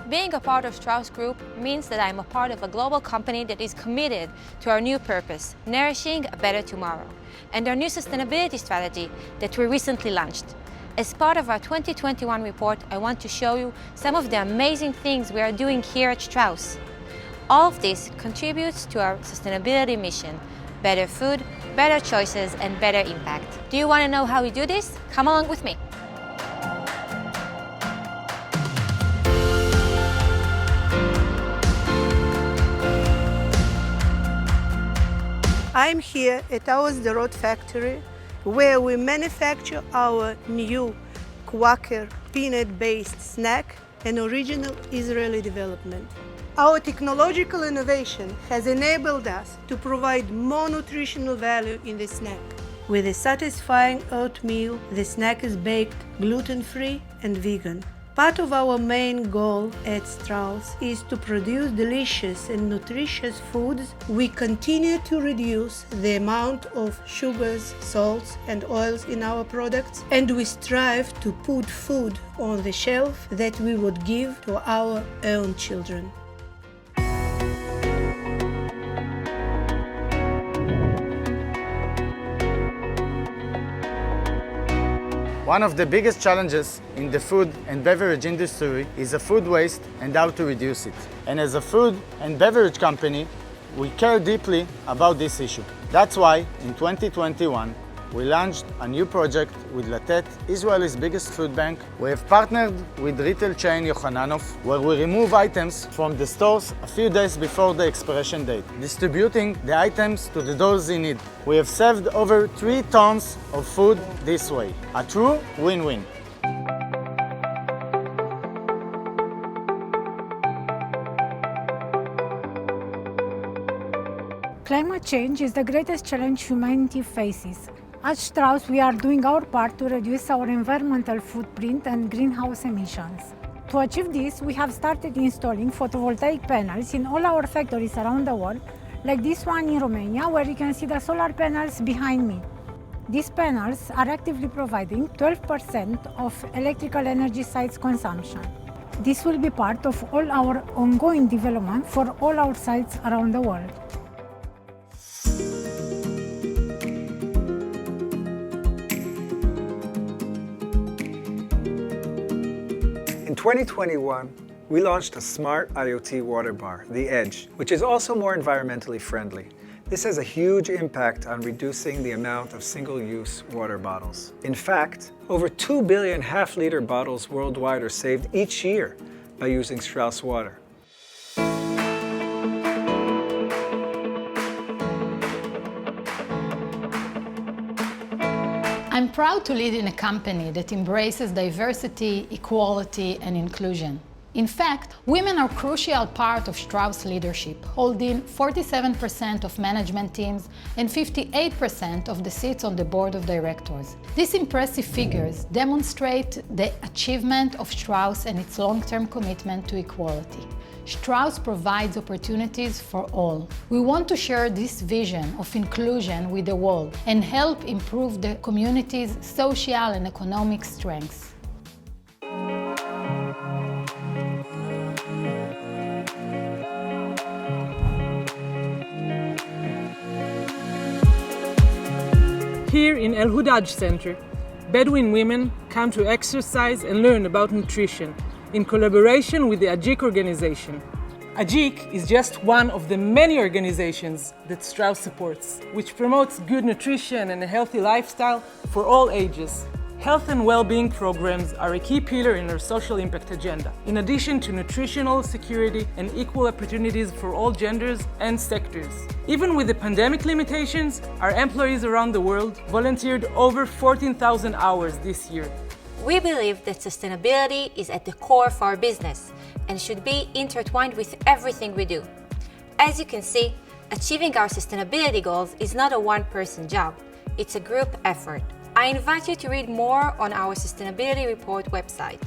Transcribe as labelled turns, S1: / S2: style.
S1: Being a part of Strauss Group means that I'm a part of a global company that is committed to our new purpose, nourishing a better tomorrow, and our new sustainability strategy that we recently launched. As part of our 2021 report, I want to show you some of the amazing things we are doing here at Strauss. All of this contributes to our sustainability mission: better food, better choices, and better impact. Do you want to know how we do this? Come along with me.
S2: I'm here at our Sderot factory, where we manufacture our new Quaker peanut-based snack, an original Israeli development. Our technological innovation has enabled us to provide more nutritional value in the snack. With a satisfying oatmeal, the snack is baked gluten-free and vegan. Part of our main goal at Strauss is to produce delicious and nutritious foods. We continue to reduce the amount of sugars, salts, and oils in our products, and we strive to put food on the shelf that we would give to our own children.
S3: One of the biggest challenges in the food and beverage industry is the food waste and how to reduce it. And as a food and beverage company, we care deeply about this issue. That's why in 2021, we launched a new project with Latet, Israel's biggest food bank. We have partnered with retail chain Yochananov, where we remove items from the stores a few days before the expiration date, distributing the items to those in need. We have saved over 3 tons of food this way. A true win-win.
S4: Climate change is the greatest challenge humanity faces. At Strauss, we are doing our part to reduce our environmental footprint and greenhouse emissions. To achieve this, we have started installing photovoltaic panels in all our factories around the world, like this one in Romania, where you can see the solar panels behind me. These panels are actively providing 12% of electrical energy sites consumption. This will be part of all our ongoing development for all our sites around the world.
S5: In 2021, we launched a smart IoT water bar, the Edge, which is also more environmentally friendly. This has a huge impact on reducing the amount of single-use water bottles. In fact, over 2 billion half-liter bottles worldwide are saved each year by using Strauss water.
S6: I'm proud to lead in a company that embraces diversity, equality, and inclusion. In fact, women are a crucial part of Strauss leadership, holding 47% of management teams and 58% of the seats on the board of directors. These impressive figures demonstrate the achievement of Strauss and its long-term commitment to equality. Strauss provides opportunities for all. We want to share this vision of inclusion with the world and help improve the community's social and economic strengths.
S7: Here in El Hudaj Center, Bedouin women come to exercise and learn about nutrition in collaboration with the AJIC organization. AJIC is just one of the many organizations that Strauss supports, which promotes good nutrition and a healthy lifestyle for all ages. Health and well-being programs are a key pillar in our social impact agenda, in addition to nutritional security and equal opportunities for all genders and sectors. Even with the pandemic limitations, our employees around the world volunteered over 14,000 hours this year.
S1: We believe that sustainability is at the core of our business and should be intertwined with everything we do. As you can see, achieving our sustainability goals is not a one-person job, it's a group effort. I invite you to read more on our sustainability report website.